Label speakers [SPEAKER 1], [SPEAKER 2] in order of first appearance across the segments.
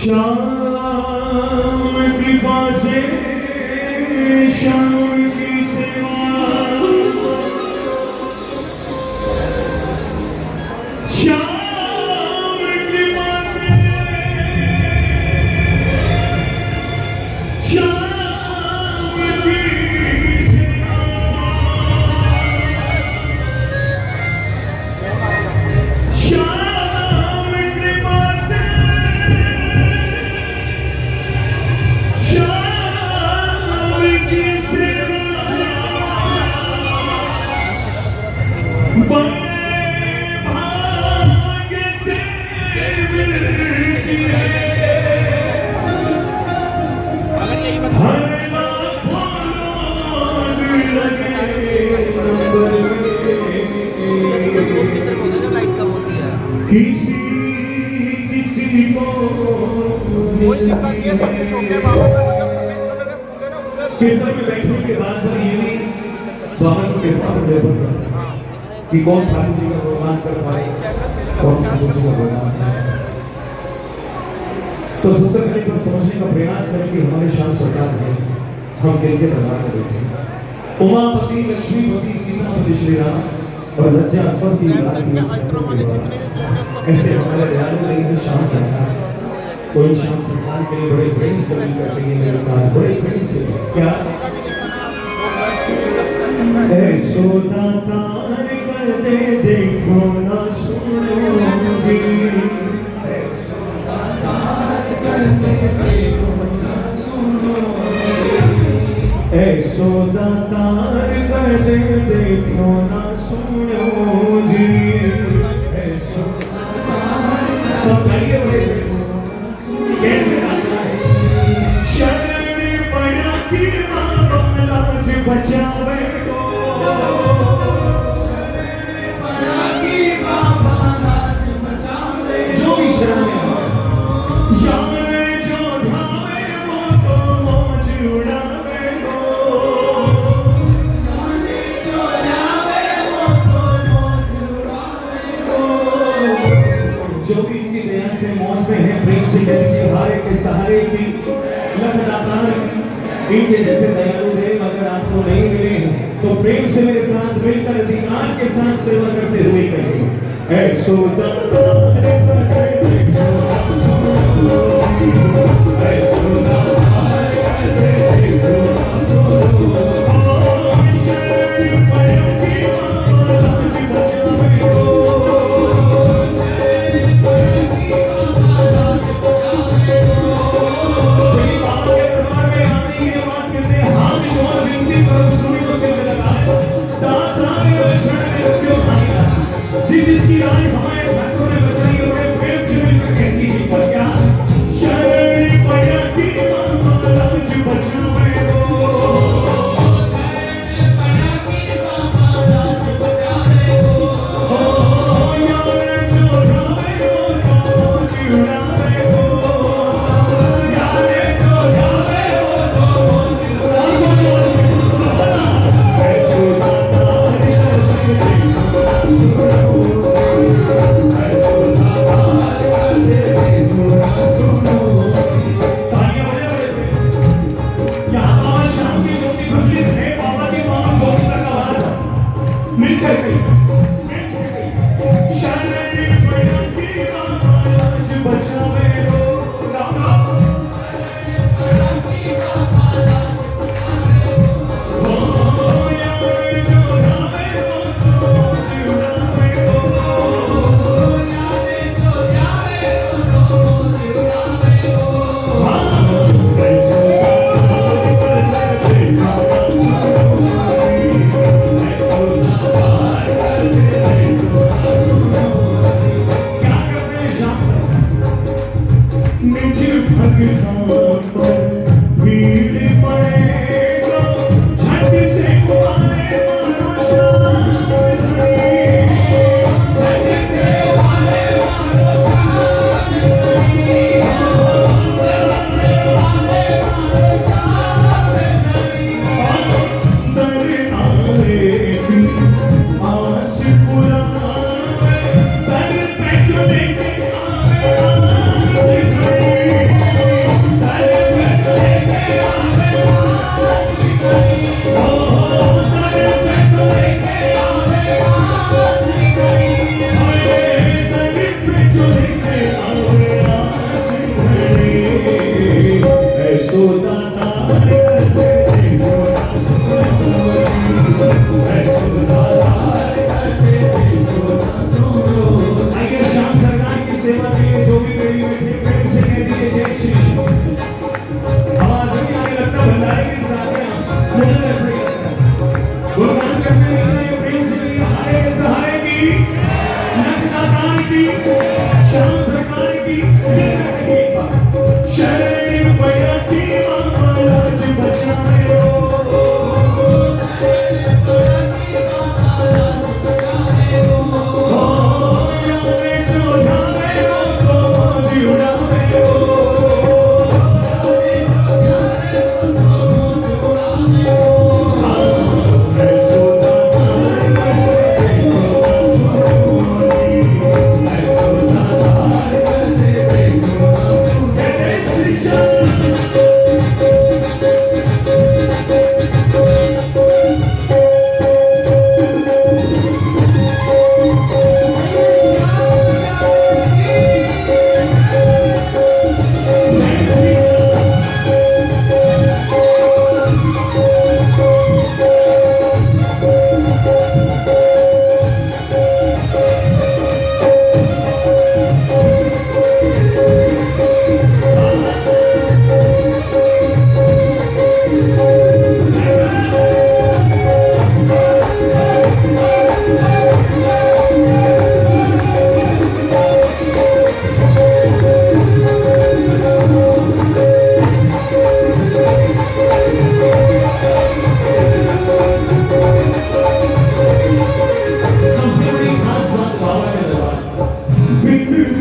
[SPEAKER 1] श्याम कृपा से श्याम की सेवा श्याम कृपा से श्याम की सेवा श्याम कृपा से श्याम की सेवा बड़े भाग्य से मिलती है हर लाखों लोग लगे नंबर किसी किसी को
[SPEAKER 2] कोई दिक्कत नहीं है, सब कुछ ओके बाबा का
[SPEAKER 1] कीर्तन में बैठने के बाद ये नहीं बाबा को कृपा पर निर्भर करता है कि कौन ठाकुर जी का गुणगान कर पाए कौन ठाकुर जी का गुणगान करे। तो सबसे पहले तो समझने का प्रयास करें कि हमारे श्याम सरकार है हम किनके दरबार में बैठे हैं। उमापति लक्ष्मीपति सीतापति श्री राम और लज्जा स्वती ऐसे हमारे दयालु नहीं है श्याम सरकार। तो इन श्याम सरकार के लिए बड़े प्रेम से मिल करते हैं मेरे साथ बड़े प्रेम से क्या ऐसोदा तार कर दे देखो ना सुनो जी ऐसोदा तार कर दे देखो ना सुनो ऐसोदा तार कर दे देखो ना सुनो जी ऐसोदा तार सब आइए बड़े कैसे आता है शरण पड़ा की मां लाज बचावे को शरण पड़ा की मां लाज बचावे जो भी शरण में हो यार जो ढावे वो तो मौज उड़ावे को यार जो ढावे वो तो मौज उड़ावे को जो भी इनकी दया से मौज में है प्रेम से कह हारे के सहारे की लखदातार इनके जैसे दयालु देव अगर आपको नहीं मिले तो प्रेम से मेरे साथ मिलकर अधिकार के साथ सेवा करते हुए कहिए ऐसो दातार करते देखो ऐसो दातार करते देखो शरण पड़ा की मां लाज बचावे को जिसकी रानी हमारे ठाकुर ने बचाई और प्रेम से मिलकर कहती है पर क्या शरण पड़ा की मां लाज बचावे को शरण पड़ा की मां लाज बचावे को यार जो जावे वो तो जुड़ावे को यार जो जावे वो तो जुड़ावे ऐसो दातार मिलकर शरण पड़ा की मां लाज बचावे को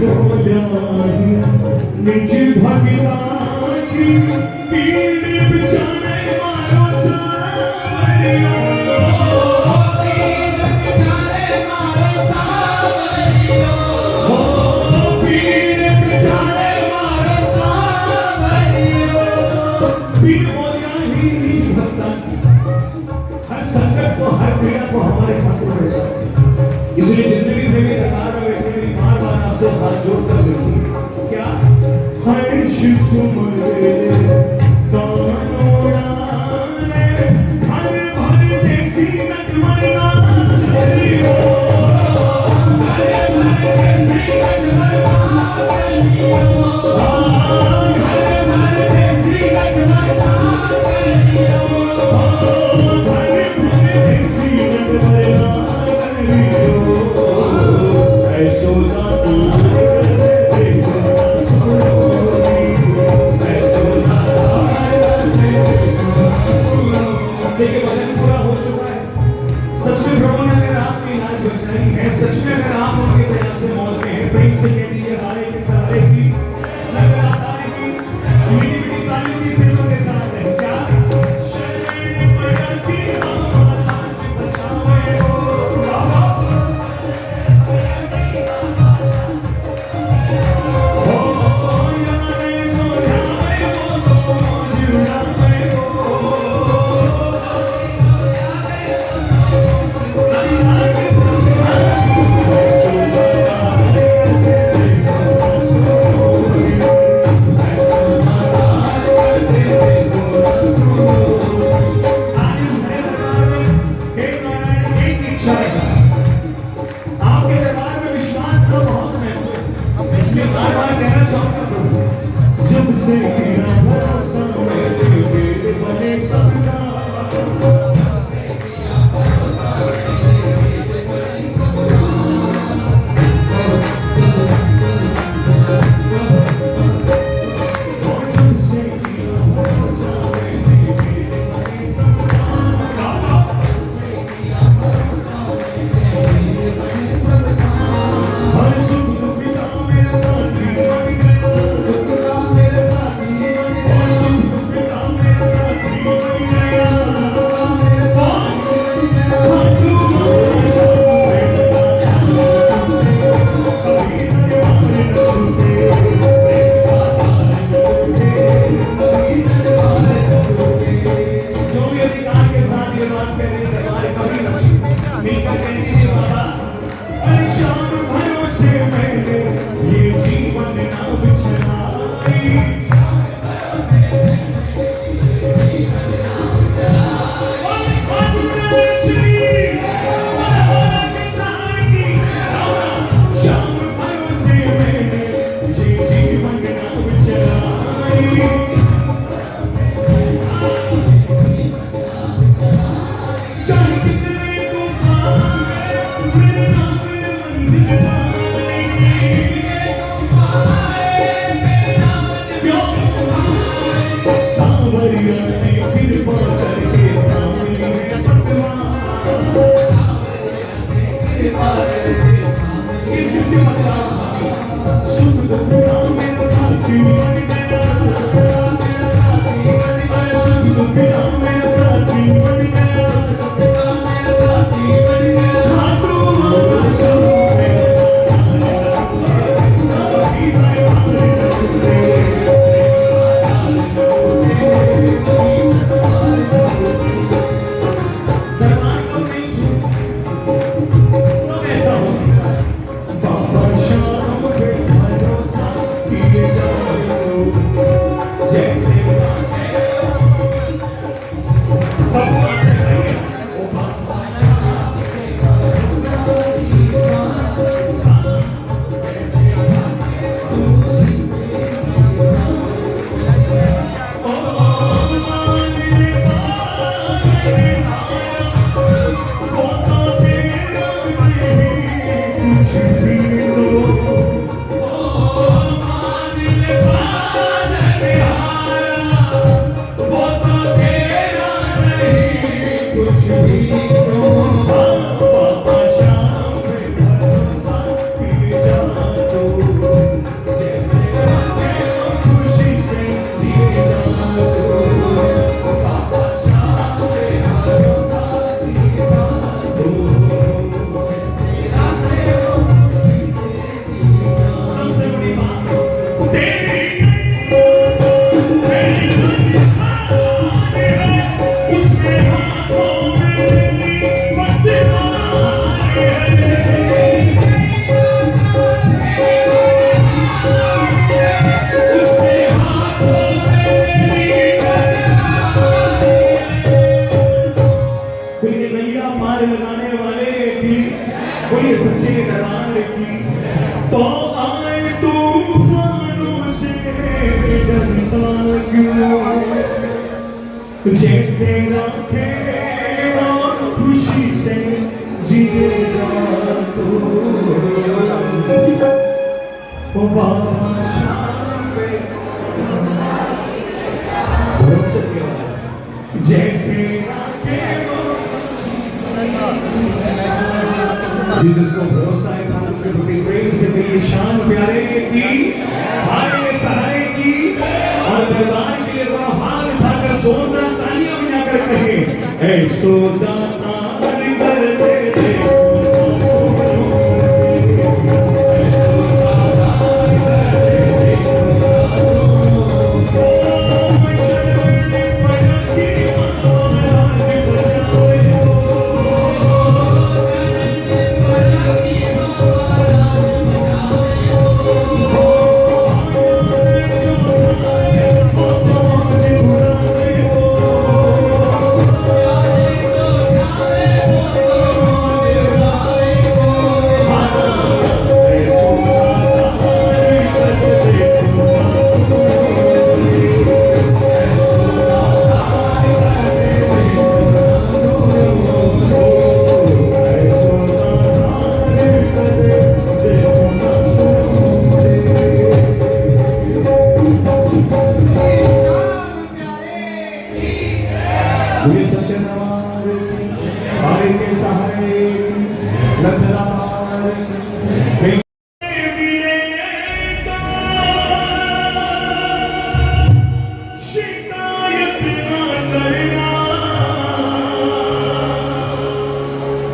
[SPEAKER 1] बोलाही निज भगता की पीड़ बिचारे मारो सावरिया पीड़ बिचारे मारो सावरिया पीड़ बिचारे मारो सावरिया पीड़ बोलाही निज भगता हर संकट को हर पीड़ा को हमारे ठाकुर ने साथ इसलिए जिंदगी में भी कतार में बैठे मेरी बार-बार आपसे हाथ जोड़कर बेनती क्या हर्ष सुमरे गानोड़ा ने हर भर देसी नटवरना करियो हर भर देसी नटवरना करियो हर भर देसी नटवरना करियो हर भर देसी नटवरना देखिए वचन पूरा हो चुका है सच में प्रभु ने अगर आपकी लाज बचाई है सच में अगर आप उनके दया से मौत में हैं प्रेम से कह दीजिए हारे के सहारे की नगर आधारे की मीठी मीठी तालियों की सेवा के साथ है क्या शरण पड़ती हमारा लाज बचावे हो बाबा जब से तेरा भरोसा मेरे बने सदा जैसे रखे और खुशी से जिए जा तू ओ बाबा भरोसे के बाद जैसे रखे जिसको भरोसा है खान के प्रति प्रेम से मेरी शान प्यारे की हारे सहारे की और दरबार के लिए बड़ा हाथ उठाकर जोरदार तालियां बजाकर कहे ऐ सोदा तार कर दे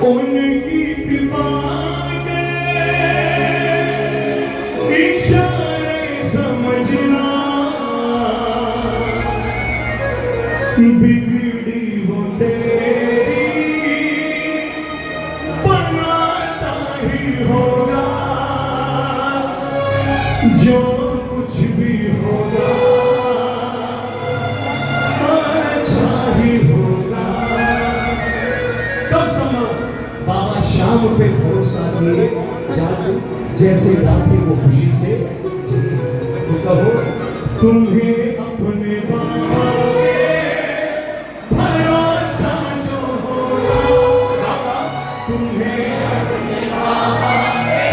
[SPEAKER 1] उनकी कृपा के इशारे समझना बिगड़ी हो तेरी बनाता ही होगा जो कुछ भी होगा अच्छा ही होगा। कब संभव बाबा शाम पे भरोसा किए जादू जैसे रातें वो खुशी से तो कहो तुम्हें अपने बाबा पे भरोसा जो होगा बाबा तुम्हें अपने बाबा पे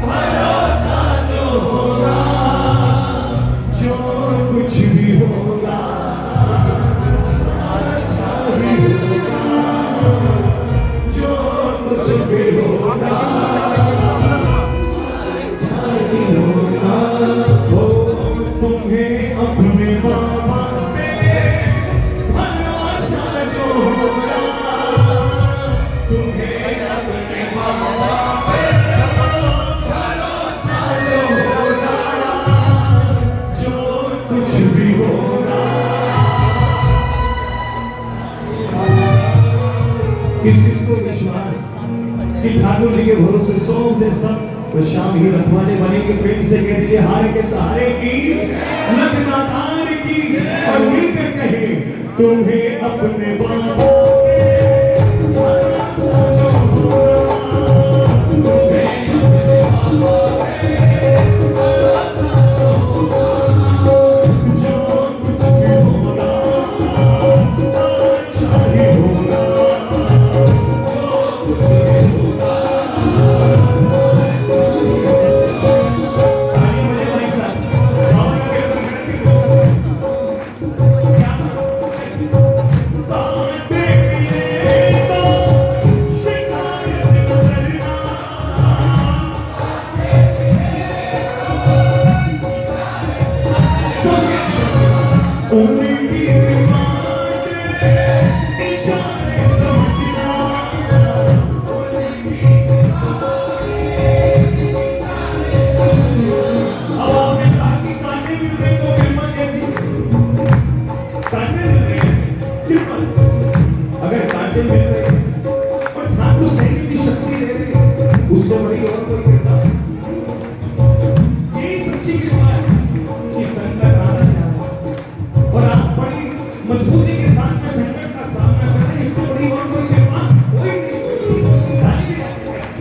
[SPEAKER 1] भरोसा जो होगा जो कुछ भी होगा अच्छा ही होगा जो कुछ भी होगा तुम्हें अपने बाबा पे भरोसा जो होगा तुम्हें अपने बाबा पे भरोसा जो होगा जो कुछ भी होगा। किसको विश्वास कि ठाकुर जी के भरोसे सौ दिन सब तो शाम ही रखवाने बनेंगे। प्रेम से कह दीजिए हार के सहारे की लखनातार की और मिलकर कहे तुम्हें अपने बाबा पे भरोसा जो होगा तुम्हें अपने बाबा पे भरोसा जो होगा जो कुछ भी होगा अच्छा ही होगा जो कुछ भी होगा। अगर कांटे मिल रहे और ठाकुर सैनिक की शक्ति दे रहे उससे बड़ी और कोई कृपा यही सच्ची कृपा है कि संकट आना जाना और आप बड़ी मजबूती के साथ में संकट का सामना कर रहे हैं। इससे बड़ी और कोई कृपा कोई नहीं सकती। शिकायत न करना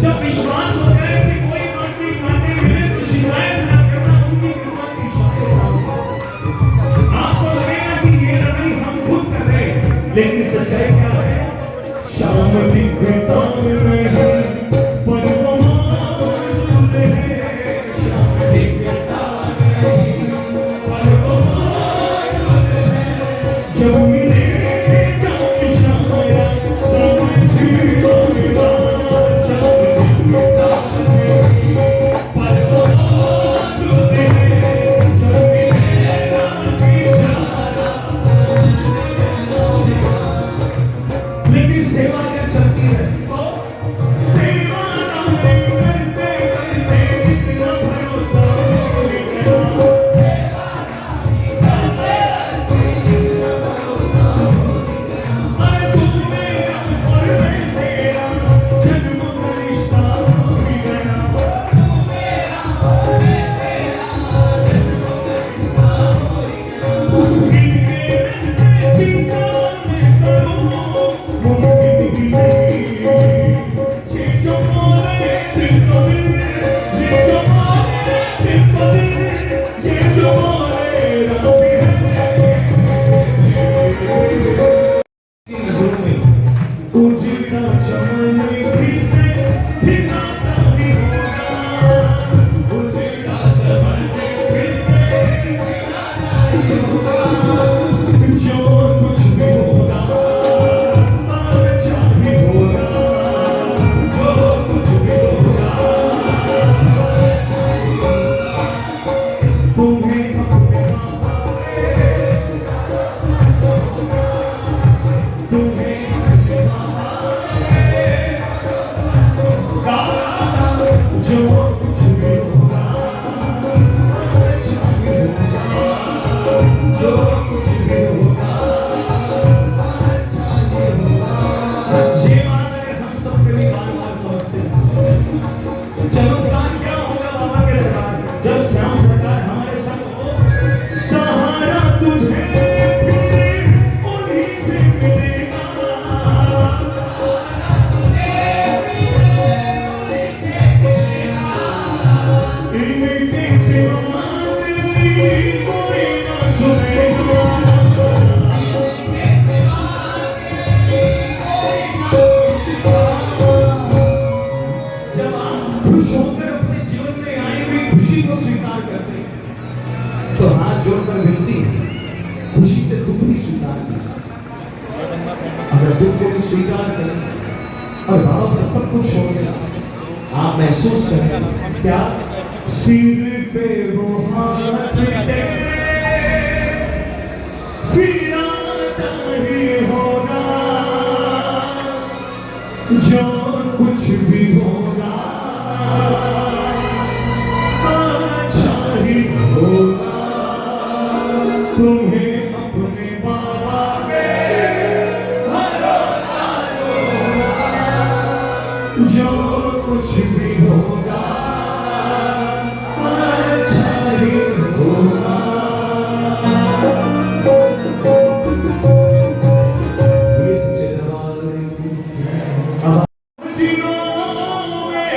[SPEAKER 1] जब विश्वास हो जाए कि कोई बात नहीं मिले तो शिकायत ना करना, उनकी कृपा की इशारे सामने। आपको लगेगा कि ये लड़ाई हम खुद कर रहे हैं, लेकिन सच्चाई क्या है? शाम दिखता नहीं पर वो मौजूद है, शाम दिखता नहीं पर वो मौजूद है। जब मिलेगा इशारा समझ आएगा, शाम दिखता नहीं पर वो मौजूद है। जब मिलेगा इशारा, लेकिन सेवा क्या चलती है? सेवा करते करते कितना भरोसा हो गया। अरे तू मेरा और मैं तेरा, जन्म का रिश्ता हो गया। इनके चिंता मैं करूं मुमकिन ही नहीं। ये जो मोरे दिल को दिल, ये जो मोरे दिल को दिल, ये जो मोरे राज़ है। नज़रों में उजड़ा चमन फिर से दिखाता भी होगा, उजड़ा चमन फिर से दिखाता भी होगा। जो कुछ भी होगा अच्छा भी होगा, जो कुछ भी होगा। तुम्हें अपने तुम्हें अपने जो कुछ भी होगा अच्छा भी होगा, जो कुछ भी होगा अच्छा भी होगा। ये बात है हम सब कभी बार-बार समझते हैं। चमत्कार क्या होगा बाबा के दरबार में? जब श्याम सरकार हमारे संग हो, सहारा तुझे फिर उन्हीं से मिलेगा। इनके सिवा दिल कोई ना सुनेगा। जब आप खुश होकर अपने जीवन में आई हुई खुशी को स्वीकार करते हैं तो हाथ जोड़कर विनती है, खुशी से दुख भी स्वीकार कीजिए। अगर दुख को भी स्वीकार करें और बाबा पर सब कुछ छोड़ दिया, आप महसूस करें क्या? सिर पे वो हाथ तेरे फिर आता ही होगा, जो कुछ भी होगा अच्छा ही होगा। तुम्हें अपने बाबा पे भरोसा होगा, जो कुछ भी होगा अच्छा ही होगा। इस जलवाले अब जिनों में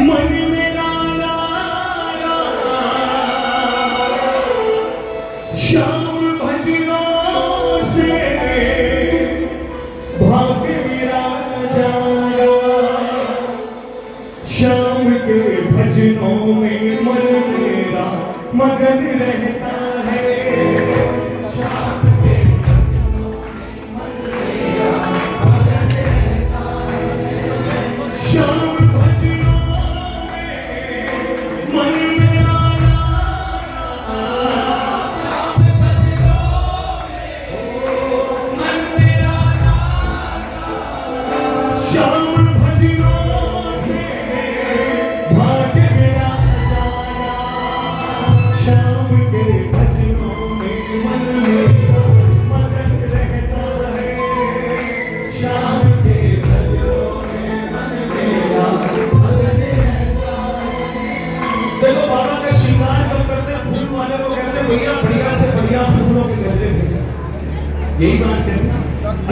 [SPEAKER 1] मन मेरा लाला, श्याम भजनों से भाग्य मेरा जागा। श्याम के भजनों में मन मेरा मगन रहता है। श्याम के भजनों में मन मेरा मगन रहता है। श्याम भजनों में मन मेरा श्याम भजनों में मन मेरा श्याम भजनों से भाग्य मेरा जागा। श्याम के भजनों में मन मेरा मगन रहता है। श्याम के भजनों में मन मेरा मगन रहता है। देखो बाबा का श्रृंगार जब करते हैं, फूल वाले को कहते हैं भैया बढ़िया से बढ़िया फूलों के गजरे भेजा। यही बात कहते हैं,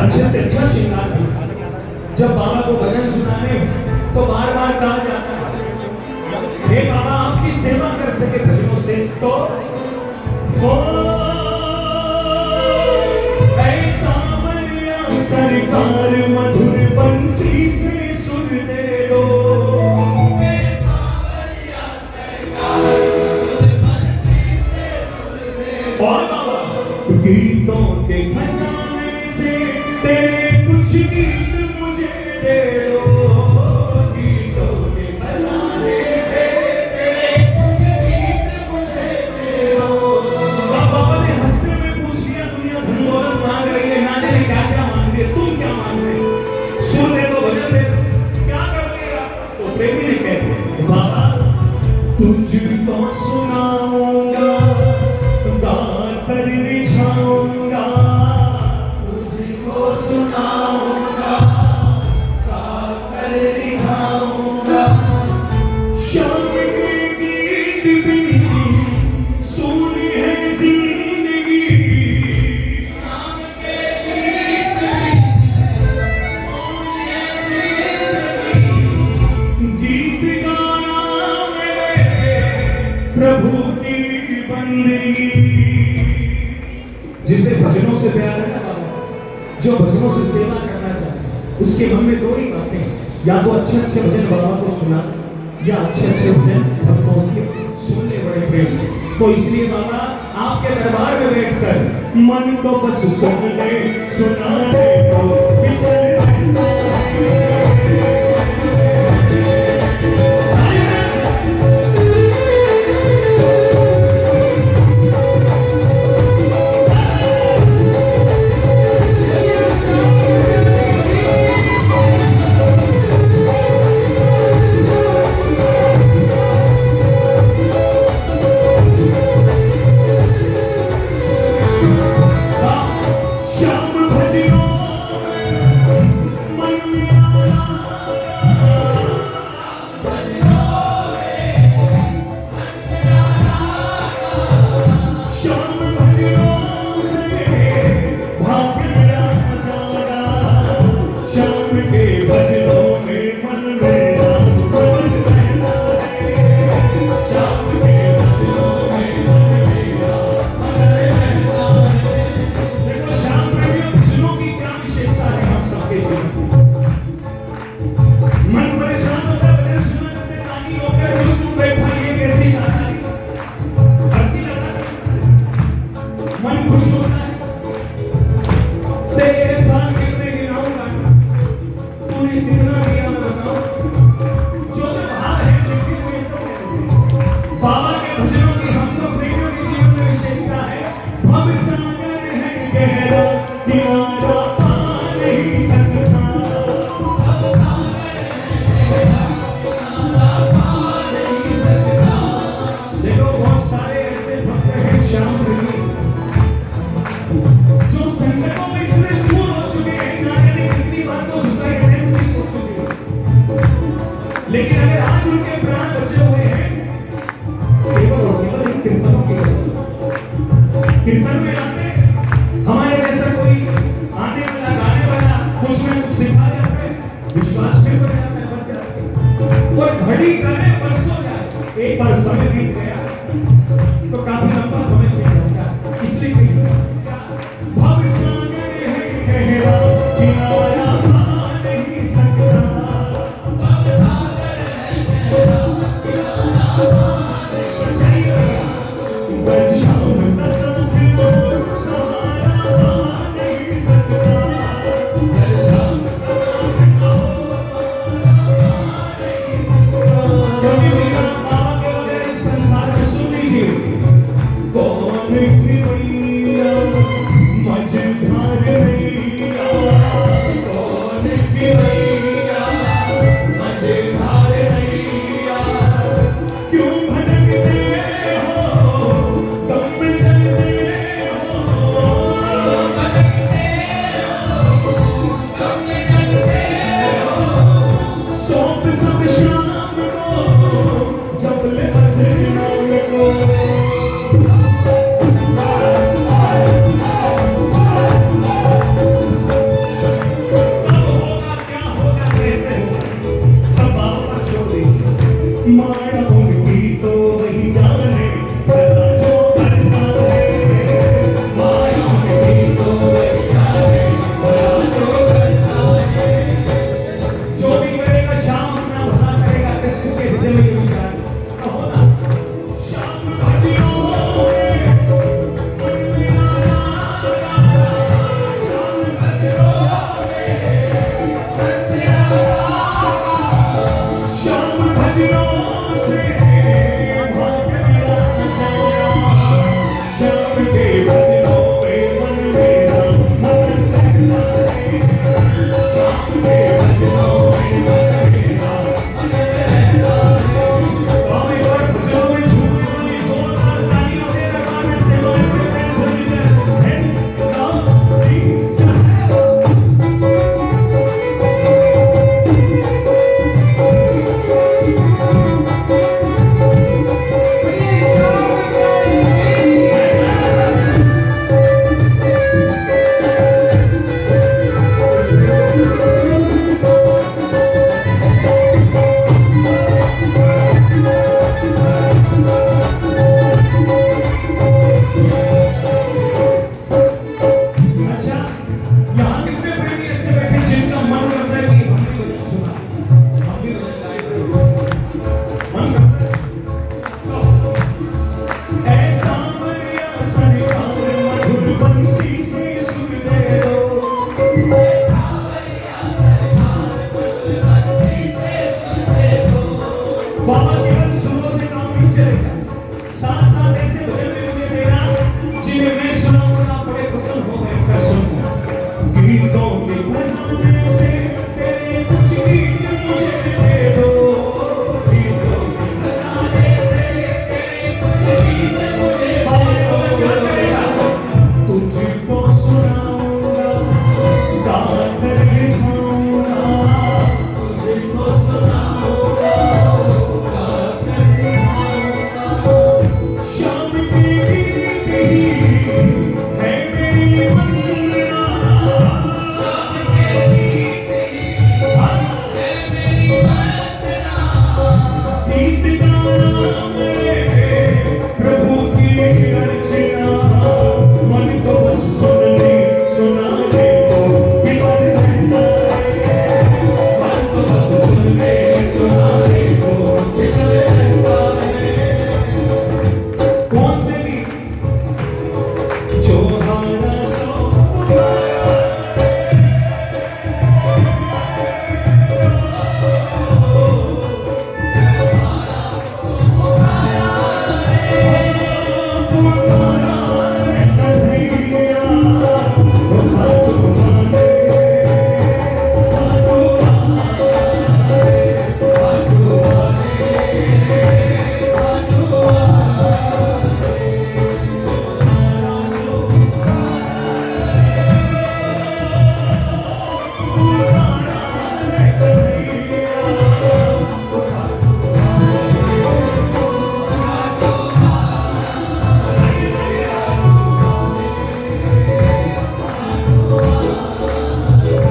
[SPEAKER 1] अच्छे से अच्छा श्रृंगार भेजा। जब बाबा को भजन सुनाने तो बार बार कहा जाता है, हे बाबा आपकी सेवा कर सके भजनों से, तो हो ऐसा मरिया सरकार मधुर बंसी से सुर दे दो। और बाबा गीतों के खजाने से तेरे कुछ गीत मुझे दे दो, गीतों के खजाने से तेरे कुछ गीत मुझे दे दो। अब बाबा ने हंसते हुए पूछ लिया, दुनिया धन दौलत मांग रही है, ना जाने क्या क्या मांग रही है, तुम क्या मांग रहे हो? सुन दे दो, भजन दे दो, क्या कर देगा? तो प्रेमी ने कहते बाबा तुझको सुनाऊंगा गाकर बिछाऊंगा, तुझको सुनाऊंगा गाकर बिछाऊंगा, शाम के गीत भी सुनी है जिंदगी, शाम के गीत गीत गाना मेरे प्रभु की बंदगी। जिसे भजनों से प्यार है ना बाबा, जो भजनों से सेवा करना चाहता है, उसके मन में दो ही बातें हैं, या तो अच्छे अच्छे भजन बाबा को सुना, या अच्छे अच्छे भजन भक्तों के सुनने बड़े प्रेम से। तो इसलिए बाबा आपके दरबार में बैठकर मन को बस सुन ले, सुना ले तो लेकिन अगर आज उनके प्राण बचे हुए हैं, केवल और केवल इन कीर्तनों की कीर्तन में आते हमारे जैसा कोई आने वाला गाने वाला उसमें कुछ सिखा जाता है, विश्वास फिर हो जाता है, बच जाता है। और घड़ी करे परसों जाए, एक बार समय बीत गया तो काफी लंबा समय बीत जाता है। इसलिए भव सागर है गहरा किनारा पा नहीं सकता, Oh माया उनकी तो वही जाने भला जो करता है माया उनकी तो वही जाने भला जो करता है जो भी करेगा शाम अपना भला करेगा किसके हृदय में ये विचार कहो ना शाम भजियो शाम भजियो से भाग गया शाम के भजनों में मन मेरा मगन रहता है शाम के भजनों में मन मेरा मगन रहता है और एक बार भजनों में झूमने वाली जोरदार तालियों के लगाने से मन में टेंशन है नाम नहीं अच्छा यहाँ कितने प्रेमी ऐसे बैठे जिनका मन करता है कि हम भी भजन सुना हम भी भजन गाए मन करता है तो ऐसा मरिया सनिकार मधुर बंसी से सुर दे दो ऐसा मरिया सनिकार मधुर बंसी से सुर दे दो बाबा केवल सुरों से काम नहीं चलेगा साथ साथ ऐसे भजन भी मुझे देना जिन्हें मैं सुनाऊंगा बड़े पसंद हो गए उनका सुनना गीतों के खजाने से तेरे कुछ गीत मुझे दे दो गीतों के खजाने से तेरे कुछ गीत मुझे दे दो क्या करेगा तुझको सुनाऊंगा गा कर दिखाऊंगा तुझको सुनाऊंगा गा कर दिखाऊंगा शाम की गीत ही है मेरी वंदना शाम के गीत ही है मेरी वंदना गीत गाना मेरे प्रभु की अर्चना मन को बस सुनाने को बिगड़ रहता है मन को बस सुनाने को बिगड़ रहता है कौन से गीत जो हारा सो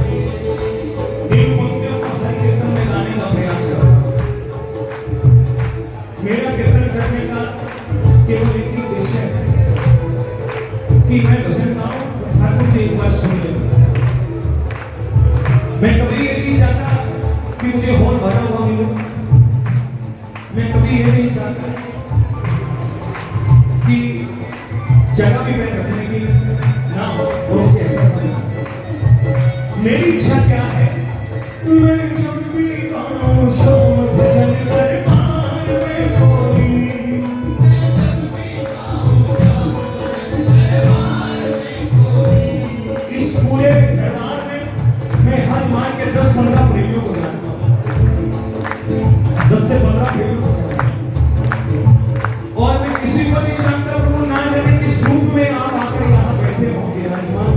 [SPEAKER 1] इन पंक्तियों को हर कीर्तन में गाने का प्रयास करो मेरा कीर्तन करने का केवल एक ही उद्देश्य है कि मैं भजन गाऊं ठाकुर जी एक बार सुन ले मैं कभी ये नहीं चाहता कि मुझे हॉल भरा हुआ मिले मैं कभी ये नहीं चाहता कि जगह भी मैं रखने की ना हो और मुझे ऐसा समझ मेरी इच्छा क्या है मैं जब भी गाऊं शाम भजन दरबार में कोई मैं जब भी गाऊं शाम भजन दरबार में कोई इस पूरे दरबार में मैं हर मान के 10-15 प्रेमियों को जानता हूँ 10 से 15 प्रेमियों को जानता हूँ और मैं किसी को नहीं जानता वो ना जाने किस रूप में आप आकर यहाँ बैठे होंगे राजमान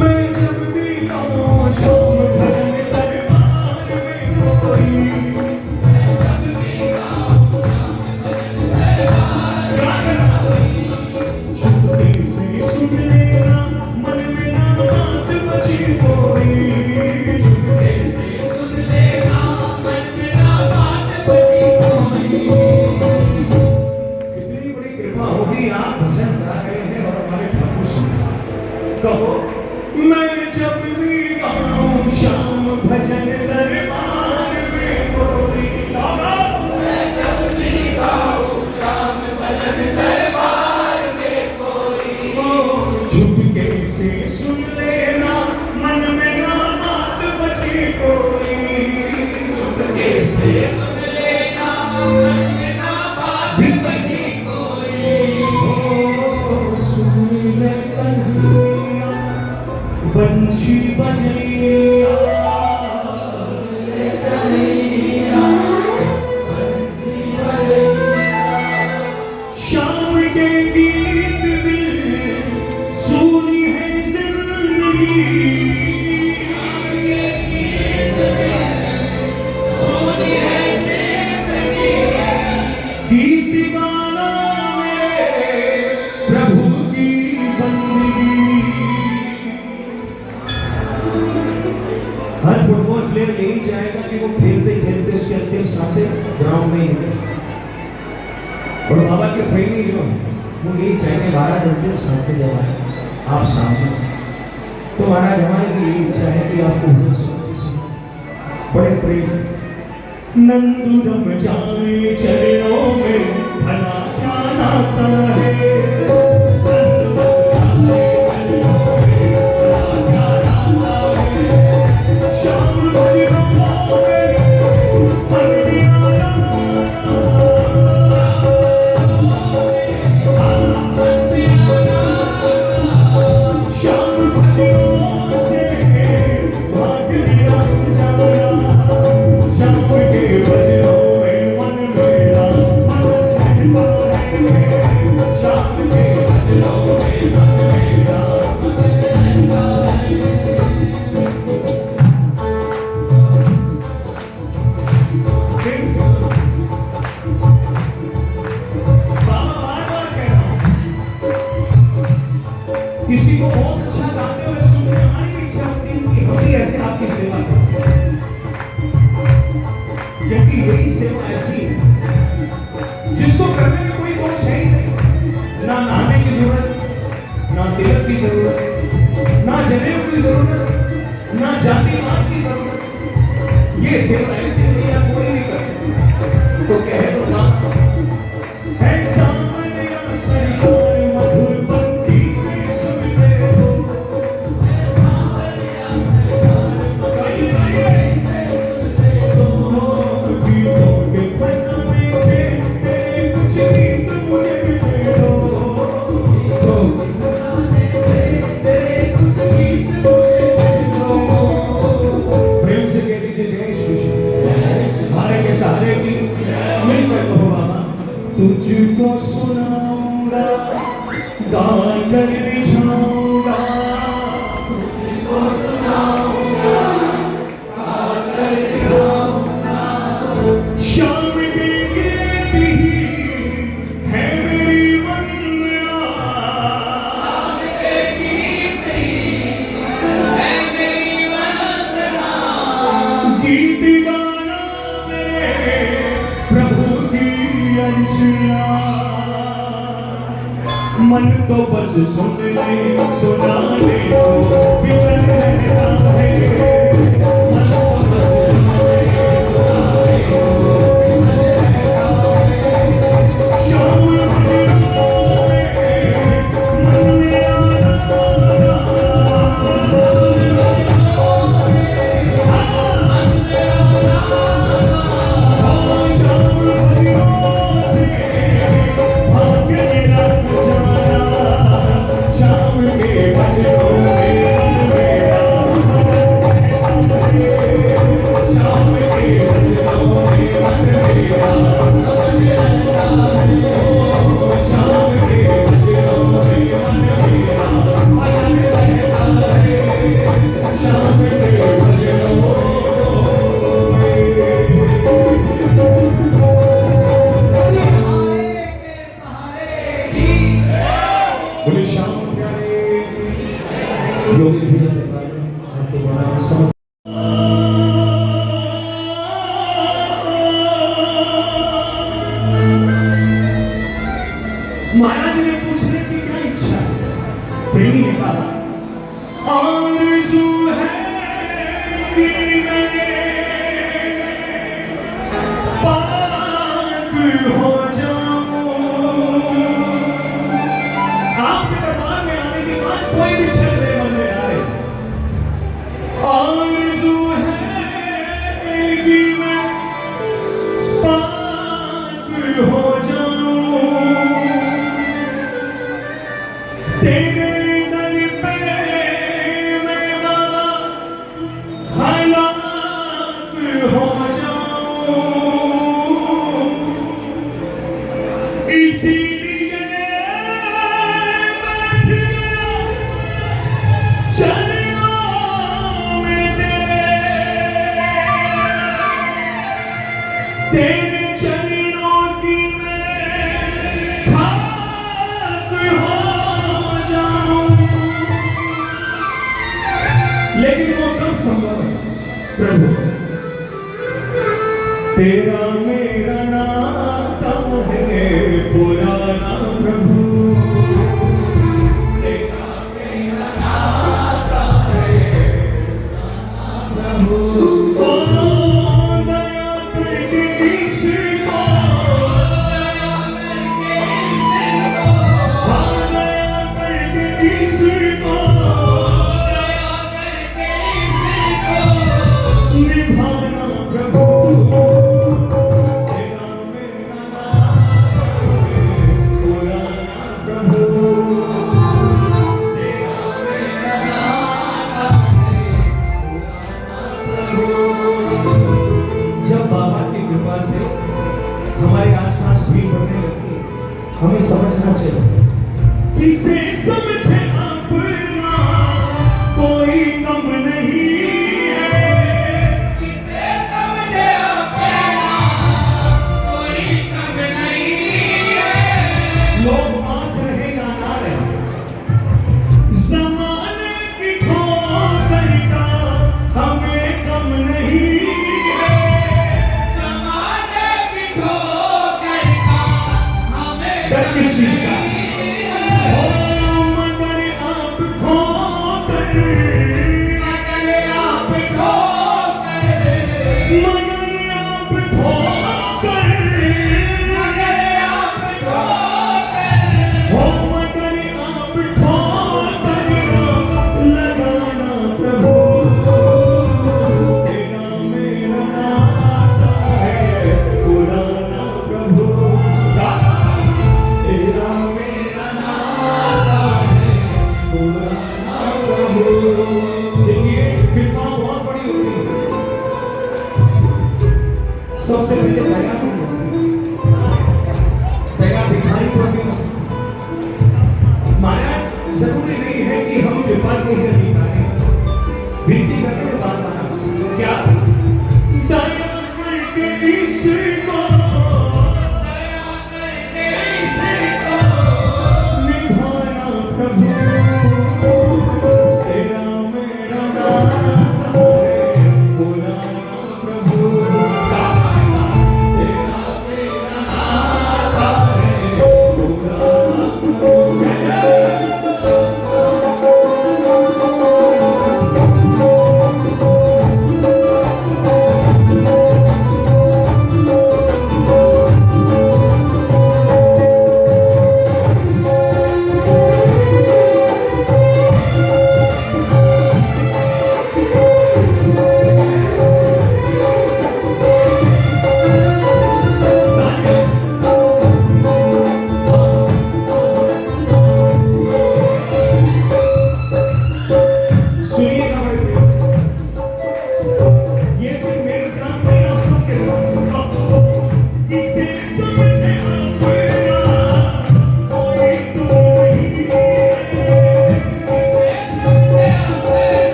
[SPEAKER 1] मैं जब भी गाऊं जाएगा कि वो खेलते खेलते उसकी अंतिम सांसें ग्राउंड में ही निकले। और बाबा के प्रेमी जो है वो यही चाहेंगे 12 घंटे सांसें जमाए आप सामने। तो महाराज हमारी भी यही इच्छा है कि आपको बड़े प्रेम से नंदू रम जाए चरणों में भला क्या नाता है। किसी को बहुत अच्छा गाते हुए सुनने हमारी भी इच्छा होती है कि हम भी ऐसे आपकी सेवा करें, क्योंकि यही सेवा ऐसी है जिसको करने में कोई दोष है ही नहीं। ना नहाने की जरूरत, ना तिलक की जरूरत, ना जनेऊ की जरूरत, ना जाति मान की जरूरत। ये सेवा ऐसी नहीं है, कोई नहीं कर सकता। तो कहे तो ना है सामने सरकार मधुर बंसी से सुनते हो। गीतों के फसाने से कुछ गीत मुझे दे दो। प्रेम से कह दीजिए जय श्री कृष्ण। हमारे के सहारे की मिलकर कहो बाबा तुझको सुनाऊंगा गाकर रिझाऊंगा। तुझको सुनाऊंगा गाकर रिझाऊंगा। शाम के गीत ही है मेरी वंदना। शाम के गीत ही है मेरी वंदना। गीत गाना मेरे प्रभु की अर्चना। मन तो बस सुन ले सुना ले तो बिगड़ रहता है। मन तो बस सुन ले सुना ले तो बिगड़ रहता है। शाम मन में बोले श्याम प्यारे योगी जी ने आपको बड़ा समझ। महाराज ने पूछने की क्या इच्छा है? प्रेमी ने कहा आरज़ू है कि मैं पाक हो जाऊं। आपके दरबार में आने के बाद कोई भी शब्द मेरे मन में आए। आरज़ू है कि मैं पाक हो जाऊं। तेरे दर पे मैं बाबा हलाक हो जाऊं। इसीलिए बैठ गया चरणों में तेरे चरणों की मैं खाक हो जाऊं। लेकिन वो कब संभव है प्रभु? तेरा मेरा नाता है पुराना प्रभु, तेरा मेरा नाता है प्रभु। ओ दया करके इसको, दया करके इसको, हाँ दया करके इसको, दया करके इसको निभाना प्रभु। जब बाबा की कृपा से हमारे आसपास भीड़ बढ़ने लगती है, हमें समझना चाहिए किसे समझे अपना कोई कम नहीं है, किसे समझे अपना कोई कम नहीं है। लोग पास रहे या ना रहे, ज़माने की ठोकर का हमें कम नहीं है, ज़माने की ठोकर का हमें डर किस चीज़ का? ओ मगर आप ठोकर, मगर आप ठोकर, मगर आप ठोकर, मगर आप ठोकर, ओ मगर आप ठोकर लगाना प्रभु। तेरा मेरा नाता है पुराना प्रभु, तेरा मेरा नाता है पुराना प्रभु। देखिए कृपा बहुत बड़ी होती है। सबसे पहले दया दिखाई पड़ती है। महाराज जरूरी नहीं है कि हम कृपा के लिए दिखाएं, विनती करने के बाद महाराज क्या दया करके इसको, दया करके इसको निभाना प्रभु। तेरा मेरा नाता है पुराना प्रभु, तेरा मेरा नाता है पुराना प्रभु।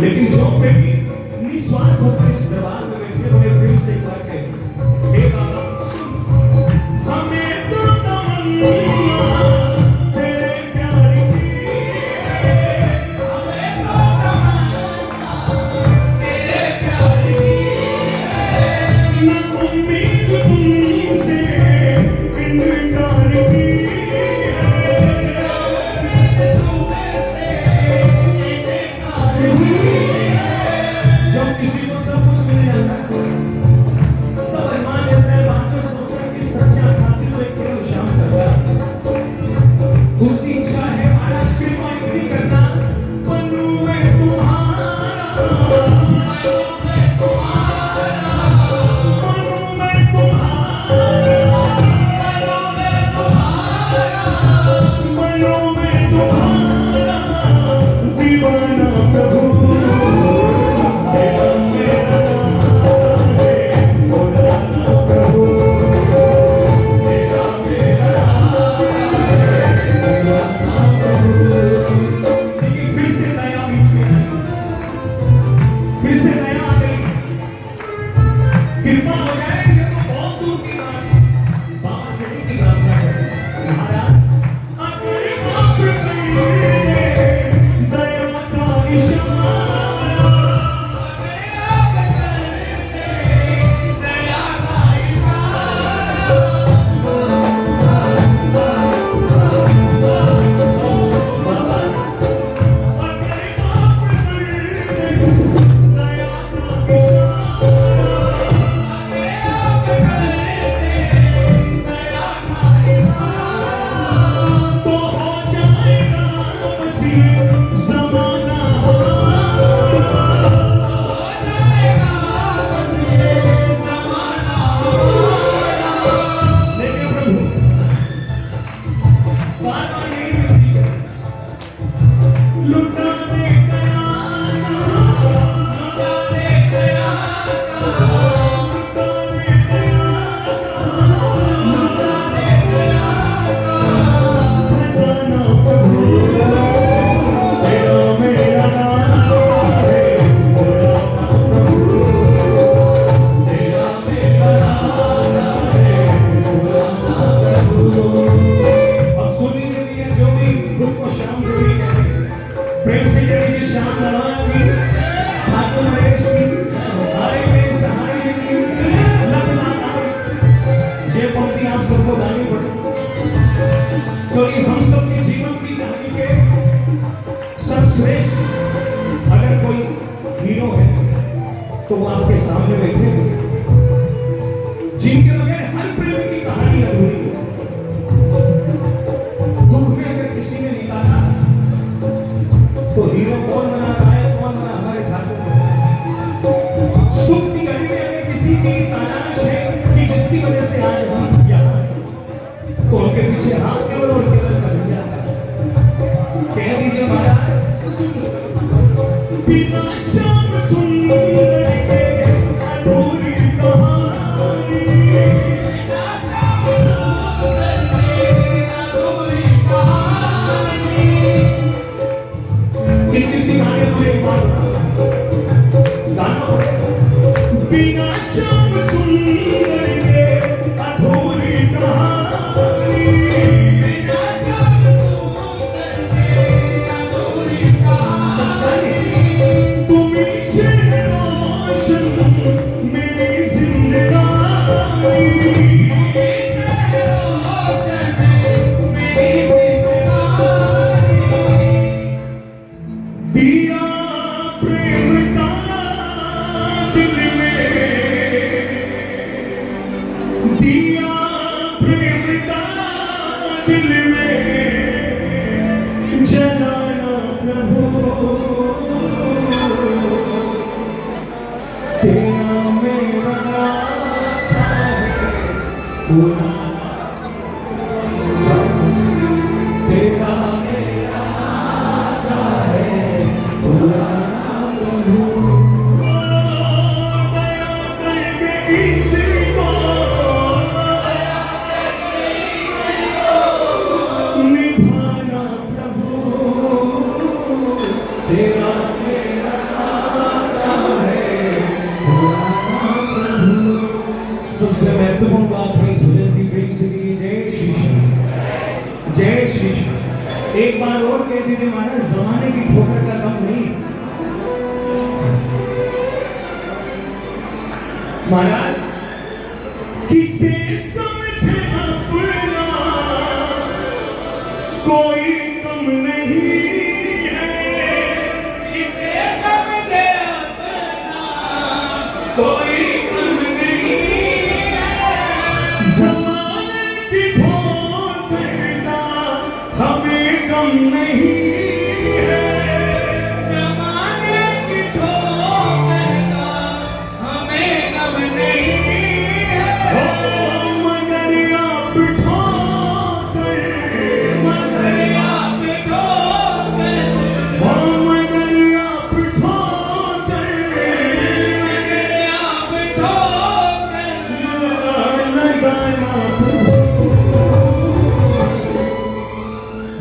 [SPEAKER 1] लेकिन जो प्रेमी निस्वार्थ होकर इस दरबार में बैठे हुए प्रेम से एक बार कहे, हे बाबा हमें तो तमन्ना तेरे प्यार की, हमें तो तमन्ना तेरे प्यार की, न उम्मीद तुमसे इनकार की, जब किसी को सब कुछ मिल जाता है, सब अरमान रहता है, बाद में सोचता है कि सच्चा साथी तो एक केवल श्याम सरदार, उसकी इच्छा है महाराज कृपा इतनी करना, बनूं मैं तुम्हारा, बनूं मैं तुम्हारा, बनूं मैं तुम्हारा, बनूं मैं तुम्हारा दीवाना प्रभु। कृपा हो जाए ये तो बहुत दूर की बात है, बाबा से नहीं घबराना है महाराज, अगर आप करें दया का इशारा, अगर आप करें दया का तो हो जाएगा वसीम ज़माना, हो जाएगा वसीम ज़माना। देखिए प्रभु, बार-बार यही विनती है, लुटा दे गया, लुटा दे गया, लुटा दे गया, लुटा दे गया खजाना प्रभु, तेरा मेरा नाम है, तेरा प्रभु, तेरा मेरा नाम है, तेरा प्रभु। अब सुन लीजिए भैया, जो भी खुद को श्याम जो भी कहते हैं, प्रेम से कहिए श्याम नारायण की, ठाकुर नरेश की, हरे प्रेम सहाय की, लखनाथ की। ये पंक्ति आप सबको गानी पड़ेगी, क्योंकि हम सबके जीवन की कहानी के सर्वश्रेष्ठ अगर कोई हीरो है तो वो आपके सामने बैठे हुए हैं, जिनके बगैर हर प्रेम की कहानी अधूरी है। दुख में अगर किसी ने निकाला तो हीरो कौन बना रहा है, कौन बना हमारे ठाकुर। सुख की घड़ी में अगर किसी की तलाश है कि जिसकी वजह से आज हम यहाँ हैं, तो उनके पीछे हाथ केवल और केवल कर दिया, कह दीजिए महाराज सुन बिना श्याम सुंदर के अधूरी कहानी, बिना श्याम सुंदर के अधूरी कहानी। किसी गाने को एक बार गाना पड़ेगा, बिना श्याम सुंदर के अधूरी कहानी, बिना श्याम सुंदर के अधूरी कहानी। तुम से रोशन मेरी जिंदगानी, रोशन मेरी जिंदगानी। दिया प्रेम का दिल में, दिया प्रेम का दिल में, जलाना प्रभु तेरा मेरा नाता है, तेरा मेरा नाता है, तेरा मेरा एक बार और कहते थे महाराज, जमाने की ठोकर का कम नहीं। महाराज किसे समझे अपना कोई कम नहीं है, किसे समझे अपना कोई कम नहीं है, जमाने की ठोकर का हमें कम नहीं है, जमाने की ठोकर का हमें कम नहीं है। ओ मगर आप ठोकर, मगर आप ठोकर, ओ मगर आप ठोकर, मगर आप ठोकर लगाना।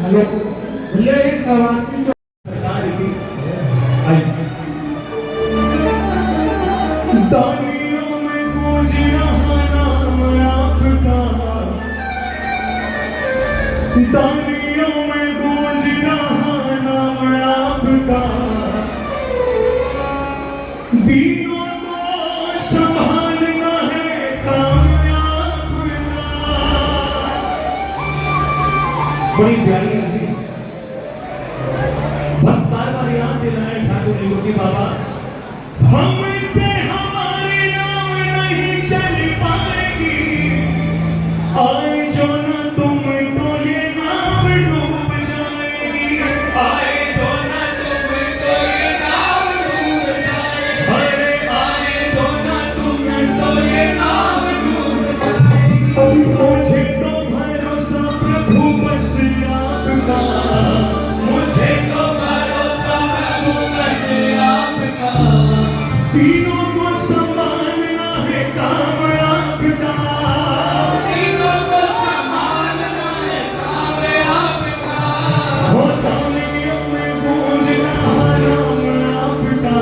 [SPEAKER 3] हेलो भैया, एक आवाज की
[SPEAKER 1] सरकार की आई दानियों में गूंज रहा नाम आपका, दानियों में गूंज रहा नाम आपका, दीनों को संभालना है काम आपका। बड़ी प्यारी अर्जी भक्त बार बार याद दिलाए ठाकुर जी को कि बाबा हमसे हमारी नाव नहीं चल पाएगी, आए जो न तुम तो ये नाव डूब जाएगी, आए जो न तुम तो ये नाव डूब जाएगी, अरे आए जो न तुम तो ये नाव डूब जाएगी। मुझे तो भरोसा प्रभु बस आपका, मुझे तो भरोसा प्रभु बस आपका, तीनों को संभालना है काम आपका, तीनों को संभालना है काम आपका, हो दानियों में गूंज रहा नाम आपका,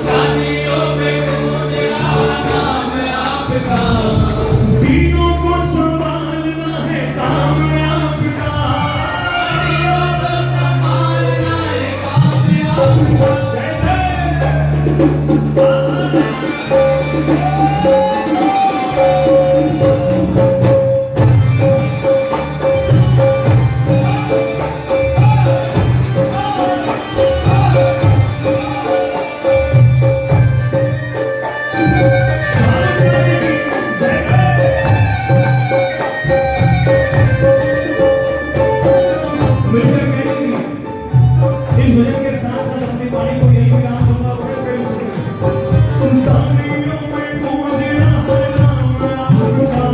[SPEAKER 1] दानियों में गूंज रहा नाम आपका, तीनों को संभालना है काम आपका, तीनों को संभालना है काम इस भजन के साथ साथ अपने पानी को यही विराम दूंगा। बड़े प्रेम से दानियों में गूंज रहा नाम आपका,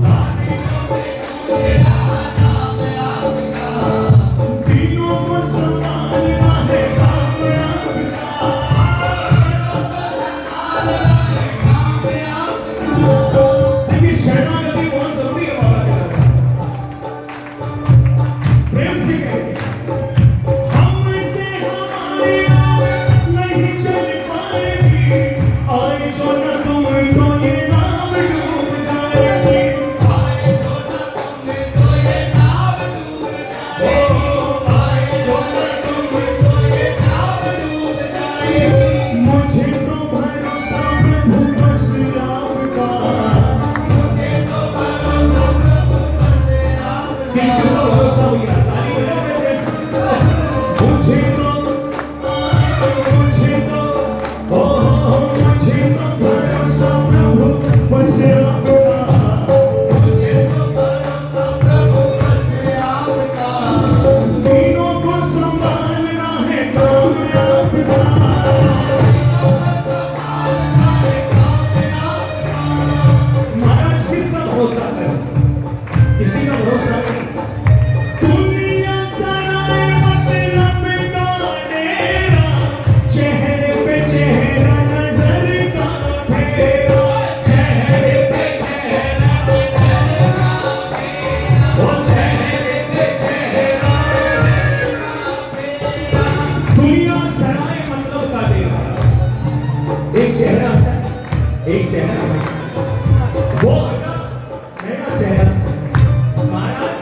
[SPEAKER 1] दानियों में गूंज रहा नाम आपका, तीनों को संभालना है काम आपका। देखिए शरणागति बहुत जरूरी है बाबा के प्रेम से कहेंगे नहीं चल पाएगी, आए जो न तुम तो ये नाव डूब जाएगी, आए जो न तुम तो ये नाव डूब जाएगी, आए जो न तुम तो ये नाव डूब जाएगी। मुझे तो भरोसा प्रभु बस आपका, मुझे तो भरोसा प्रभु बस आपका। किसका भरोसा हुआ? ताली बजाओ। मुझे तो भरोसा प्रभु बस आपका, मुझे तो भरोसा प्रभु बस आपका, तीनों को संभालना है काम आपका, महाराज किसका भरोसा करें? किसी का भरोसा नहीं। दुनिया सराय मतलब का डेरा, चेहरे पे चेहरा नजर का फेरा, चेहरे पे चेहरा नजर का फेरा, वो चेहरे पे चेहरा नजर का फेरा। दुनिया सराय मतलब का डेरा, एक चेहरा आता है, एक चेहरा वो हटा नया चेहरा। महाराज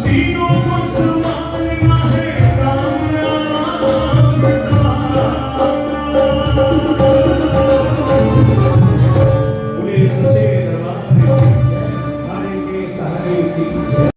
[SPEAKER 1] तीनों को संभालना है राम बोले सच्चे दरबार में हरे के सहारे की